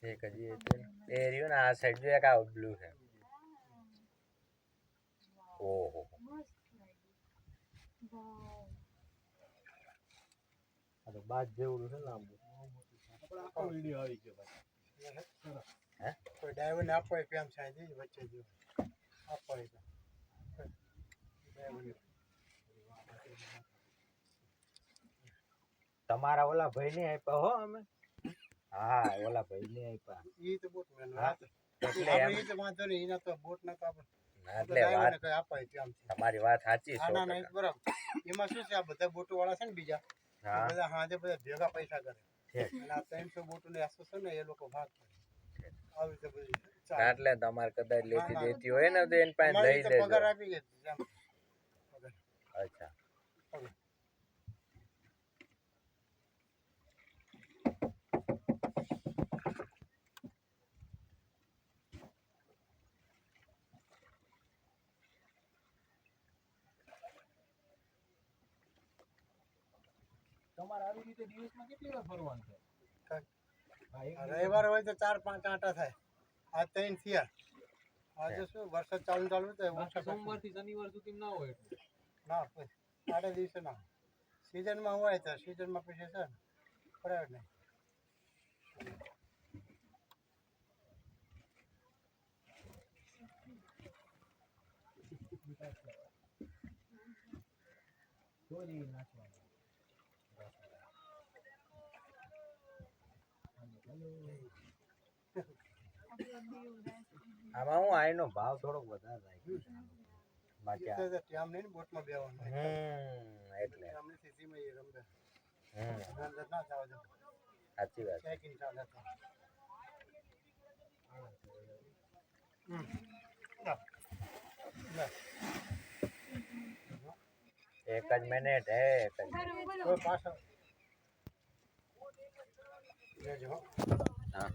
એક હજી એ રહ્યું ને આ સાઈડ જો એક આ બ્લુ છે. ઓહો આ તો બાજ જેવું છે ને આમ આખો વિડિયો આવી ગયો ભાઈ. હે કોઈ ડ્રાઈવર ને આપો કેમ થાય છે વચ્ચે જો આપો તમારા ઓલા ભાઈ ને આપ્યા હો અમે. હા ઓલા ભાઈ ને આપ્યા ઈ તો બોટ મેન વાત એટલે ઈ તો વાંધો નહીં ઈના તો બોટ ના તો આપણે એટલે વાત કઈ અપાય કેમ તમારી વાત સાચી છે. ના ના બરાબર એમાં શું છે આ બધા બોટો વાળા છે ને બીજા બધા હાજે બધા ભેગા પૈસા કરે અને આ 300 બોટો ને આસો છે ને એ લોકો ભાગ કરે આવી રીતે બધી એટલે તમારે કદાચ લેતી દેતી હોય ને તો એન પાસે લઈ લેજો પગાર આપી દે. અચ્છા તમારે આવી રીતે દિવસમાં કેટલી વાર ફરવાનું છે? રવિવાર હોય તો 4-5 આંટા થાય. આ 3 થયા. આજે શું વરસાદ ચાલુ થાય સોમવાર થી શનિવાર સુધી ના હોય ના આડે દિવસે ના સીઝનમાં હોય તો સીઝનમાં પછી છે ને ફરાય નહીં. આમાં હું આઈનો ભાવ થોડોક વધારે રાખ્યો છે બાકી આમ નહીં બોટમાં બેવાનું એટલે આમ સીસીમાં એ રમવે અંદર ના જવા દે સાચી વાત ચેકિંગ ચાલે તો એક જ મિનિટ હે કોઈ પાછળ લેજો હા